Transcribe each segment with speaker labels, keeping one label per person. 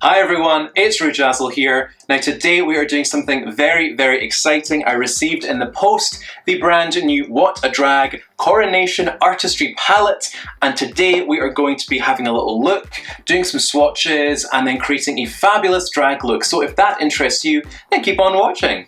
Speaker 1: Hi everyone, it's Rujazzle here. Now today we are doing something very, very exciting. I received in the post the brand new What a Drag Coronation Artistry palette, and today we are going to be having a little look, doing some swatches, and then creating a fabulous drag look. So if that interests you, then keep on watching.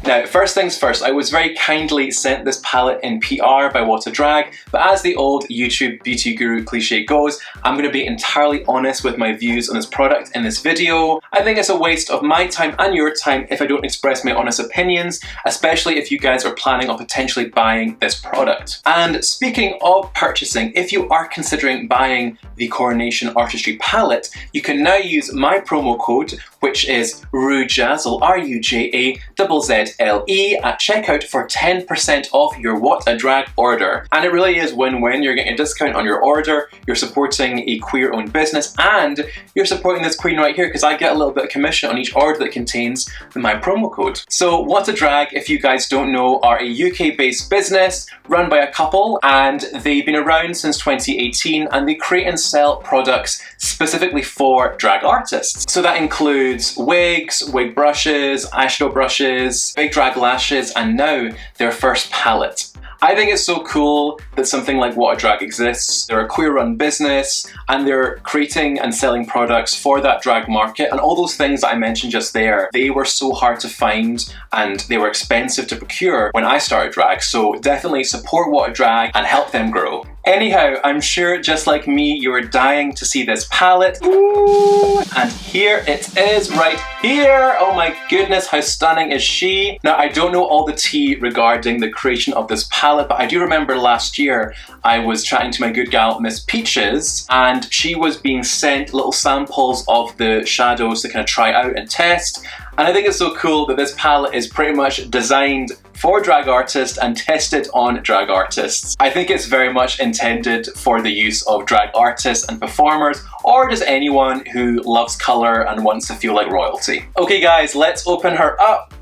Speaker 1: Now, first things first, I was very kindly sent this palette in PR by What a Drag, but as the old YouTube beauty guru cliche goes, I'm going to be entirely honest with my views on this product in this video. I think it's a waste of my time and your time if I don't express my honest opinions, especially if you guys are planning on potentially buying this product. And speaking of purchasing, if you are considering buying the Coronation Artistry palette, you can now use my promo code, which is Rujazzle, RUJAZZLE, at checkout for 10% off your What a Drag order. And it really is win-win. You're getting a discount on your order, you're supporting a queer-owned business, and you're supporting this queen right here because I get a little bit of commission on each order that contains my promo code. So What a Drag, if you guys don't know, are a UK-based business run by a couple, and they've been around since 2018, and they create and sell products specifically for drag artists. So that includes wigs, wig brushes, eyeshadow brushes, big drag lashes, and now their first palette. I think it's so cool that something like What a Drag exists. They're a queer-run business and they're creating and selling products for that drag market, and all those things that I mentioned just there, they were so hard to find and they were expensive to procure when I started drag, so definitely support What a Drag and help them grow. Anyhow, I'm sure just like me, you are dying to see this palette. Ooh, and here it is right here. Oh my goodness, how stunning is she? Now, I don't know all the tea regarding the creation of this palette, but I do remember last year I was chatting to my good gal, Miss Peaches, and she was being sent little samples of the shadows to kind of try out and test. And I think it's so cool that this palette is pretty much designed for drag artists and tested on drag artists. I think it's very much intended for the use of drag artists and performers, or just anyone who loves color and wants to feel like royalty. Okay guys, let's open her up.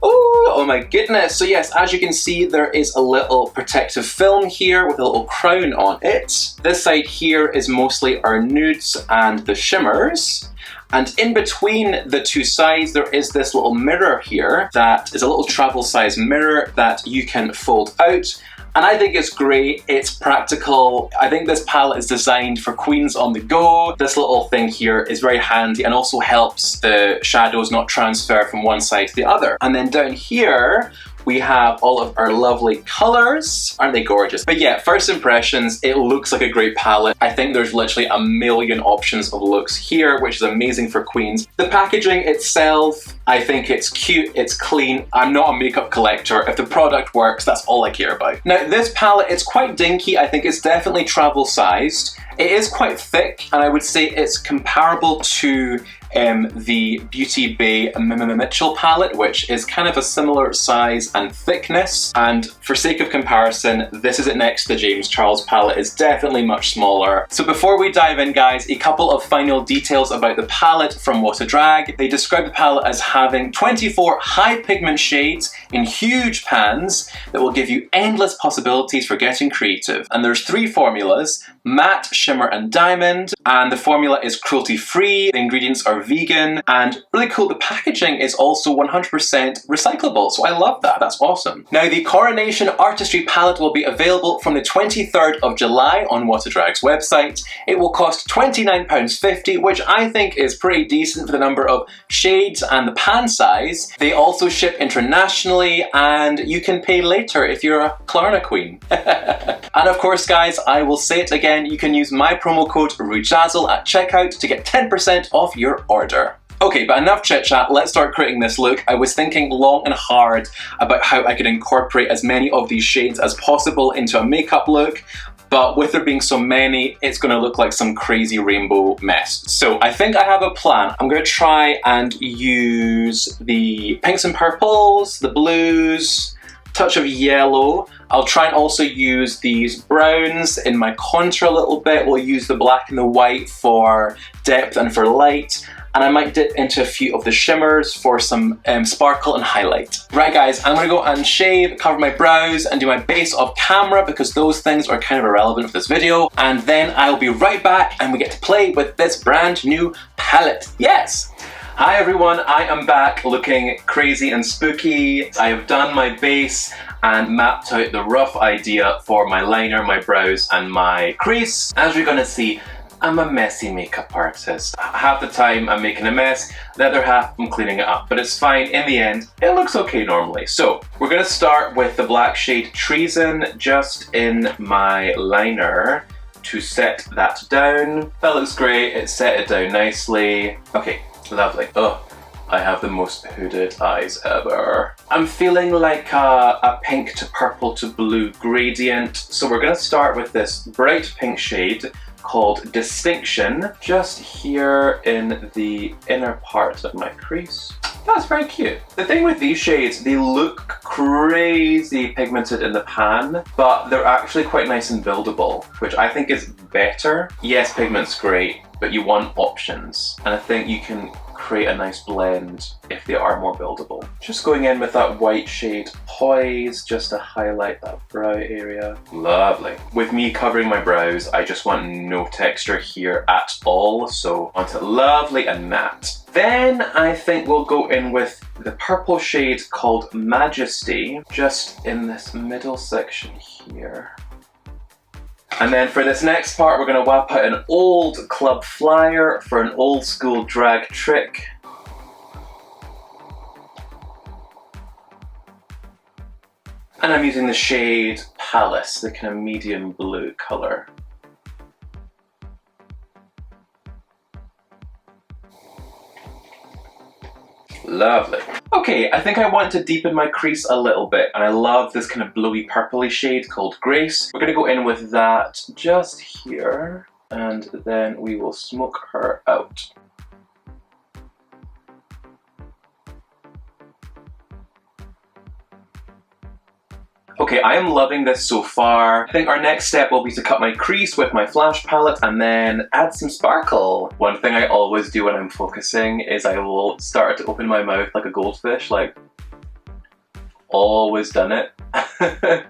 Speaker 1: Ooh, oh my goodness. So yes, as you can see, there is a little protective film here with a little crown on it. This side here is mostly our nudes and the shimmers. And in between the two sides, there is this little mirror here that is a little travel size mirror that you can fold out. And I think it's great, it's practical. I think this palette is designed for queens on the go. This little thing here is very handy and also helps the shadows not transfer from one side to the other. And then down here, we have all of our lovely colors. Aren't they gorgeous? But yeah, first impressions, it looks like a great palette. I think there's literally a million options of looks here, which is amazing for queens. The packaging itself, I think it's cute, it's clean. I'm not a makeup collector. If the product works, that's all I care about. Now, this palette, it's quite dinky. I think it's definitely travel sized. It is quite thick, and I would say it's comparable to the Beauty Bay Mitchell palette, which is kind of a similar size and thickness. And for sake of comparison, this is it next to the James Charles palette. Is definitely much smaller. So before we dive in, guys, a couple of final details about the palette from What a Drag. They describe the palette as having 24 high pigment shades in huge pans that will give you endless possibilities for getting creative. And there's 3 formulas: matte, shimmer, and diamond. And the formula is cruelty-free. The ingredients are vegan, and really cool, the packaging is also 100% recyclable, so I love that. That's awesome. Now, the Coronation Artistry palette will be available from the 23rd of July on What a Drag's website. It will cost £29.50, which I think is pretty decent for the number of shades and the pan size. They also ship internationally, and you can pay later if you're a Klarna queen. And of course, guys, I will say it again, you can use my promo code Rujazzle at checkout to get 10% off your order. Okay, but enough chit chat, let's start creating this look. I was thinking long and hard about how I could incorporate as many of these shades as possible into a makeup look, but with there being so many, it's going to look like some crazy rainbow mess. So I think I have a plan. I'm going to try and use the pinks and purples, the blues, touch of yellow. I'll try and also use these browns in my contour a little bit. We'll use the black and the white for depth and for light. and I might dip into a few of the shimmers for some sparkle and highlight. Right guys, I'm gonna go and shave, cover my brows, and do my base off camera because those things are kind of irrelevant for this video, and then I'll be right back and we get to play with this brand new palette. Yes! Hi everyone, I am back looking crazy and spooky. I have done my base and mapped out the rough idea for my liner, my brows, and my crease. As you're gonna see, I'm a messy makeup artist. Half the time I'm making a mess, the other half I'm cleaning it up, but it's fine. In the end, it looks okay normally. So we're gonna start with the black shade Treason just in my liner to set that down. That looks great, it set it down nicely. Okay. Lovely. Oh, I have the most hooded eyes ever. I'm feeling like a pink to purple to blue gradient. So we're gonna start with this bright pink shade called Distinction, just here in the inner part of my crease. That's very cute. The thing with these shades, they look crazy pigmented in the pan, but they're actually quite nice and buildable, which I think is better. Yes, pigment's great, but you want options. And I think you can create a nice blend if they are more buildable. Just going in with that white shade Poise, just to highlight that brow area. Lovely. With me covering my brows, I just want no texture here at all, so I want it lovely and matte. Then I think we'll go in with the purple shade called Majesty, just in this middle section here. And then for this next part, we're gonna whap out an old club flyer for an old school drag trick. And I'm using the shade Palace, the kind of medium blue color. Lovely. Okay, I think I want to deepen my crease a little bit, and I love this kind of bluey purpley shade called Grace. We're gonna go in with that just here, and then we will smoke her out. Okay, I am loving this so far. I think our next step will be to cut my crease with my Flash palette and then add some sparkle. One thing I always do when I'm focusing is I will start to open my mouth like a goldfish, like, always done it.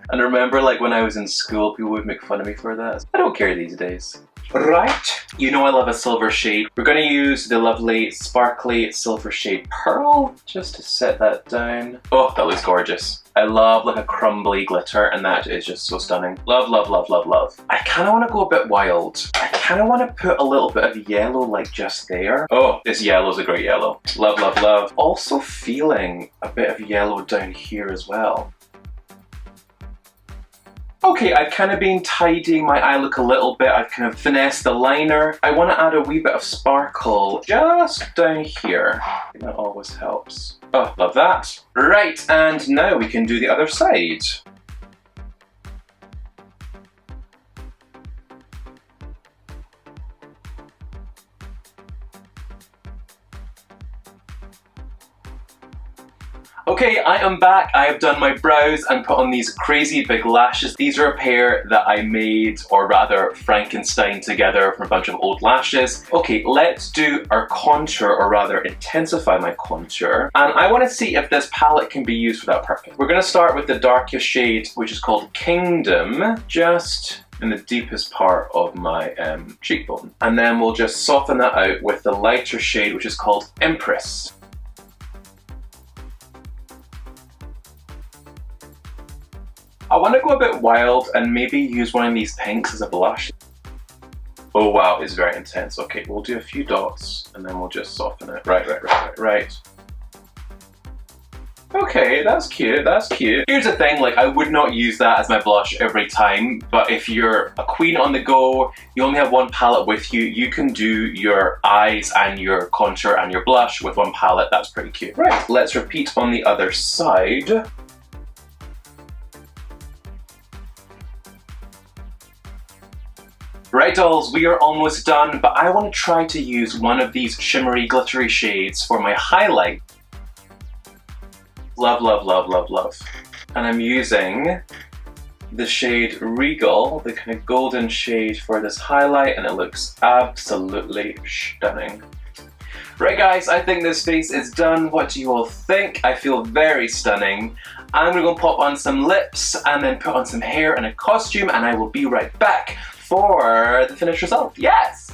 Speaker 1: And remember, like, when I was in school, people would make fun of me for that. I don't care these days. Right, you know I love a silver shade. We're gonna use the lovely sparkly silver shade Pearl just to set that down. Oh, that looks gorgeous. I love like a crumbly glitter, and that is just so stunning. Love, love, love, love, love. I kind of want to go a bit wild. I kind of want to put a little bit of yellow like just there. Oh, this yellow is a great yellow. Love, love, love. Also feeling a bit of yellow down here as well. Okay, I've kind of been tidying my eye look a little bit. I've kind of finessed the liner. I want to add a wee bit of sparkle just down here. I think that always helps. Oh, love that. Right, and now we can do the other side. Okay, I am back. I have done my brows and put on these crazy big lashes. These are a pair that I made, or rather Frankenstein together from a bunch of old lashes. Okay, let's do our contour, or rather intensify my contour. And I want to see if this palette can be used for that purpose. We're going to start with the darkest shade, which is called Kingdom, just in the deepest part of my cheekbone. And then we'll just soften that out with the lighter shade, which is called Empress. I want to go a bit wild and maybe use one of these pinks as a blush. Oh wow, it's very intense. Okay, we'll do a few dots and then we'll just soften it. Right. Okay, that's cute, that's cute. Here's the thing, like, I would not use that as my blush every time, but if you're a queen on the go, you only have one palette with you, you can do your eyes and your contour and your blush with one palette. That's pretty cute. Right, let's repeat on the other side. Right dolls, we are almost done, but I want to try to use one of these shimmery glittery shades for my highlight. Love, love, love, love, love. And I'm using the shade Regal, the kind of golden shade for this highlight, and it looks absolutely stunning. Right guys, I think this face is done. What do you all think? I feel very stunning. I'm gonna go pop on some lips and then put on some hair and a costume, and I will be right back for the finished result. Yes!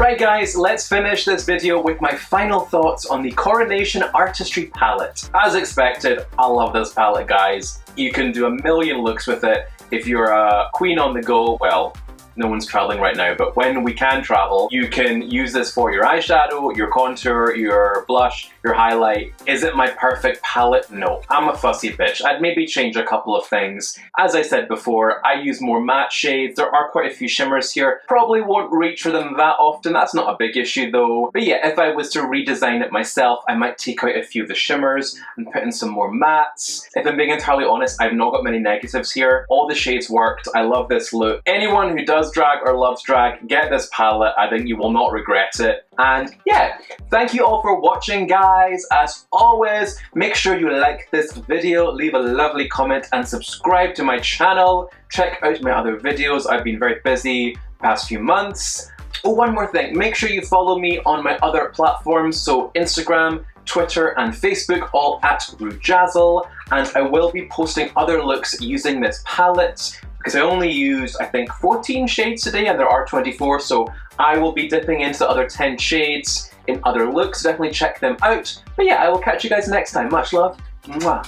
Speaker 1: Right guys, let's finish this video with my final thoughts on the Coronation Artistry palette. As expected, I love this palette guys. You can do a million looks with it. If you're a queen on the go, well, no one's traveling right now, but when we can travel, you can use this for your eyeshadow, your contour, your blush, your highlight. Is it my perfect palette? No. I'm a fussy bitch. I'd maybe change a couple of things. As I said before, I use more matte shades. There are quite a few shimmers here. Probably won't reach for them that often. That's not a big issue though. But yeah, if I was to redesign it myself, I might take out a few of the shimmers and put in some more mattes. If I'm being entirely honest, I've not got many negatives here. All the shades worked. I love this look. Anyone who does drag or loves drag, get this palette. I think you will not regret it. And yeah, thank you all for watching guys. As always, make sure you like this video, leave a lovely comment and subscribe to my channel. Check out my other videos. I've been very busy the past few months. Oh, one more thing, make sure you follow me on my other platforms, so Instagram, Twitter and Facebook, all at Rujazzle, and I will be posting other looks using this palette because I only used, I think, 14 shades today and there are 24, so I will be dipping into the other 10 shades in other looks. Definitely check them out. But yeah, I will catch you guys next time. Much love. Mwah.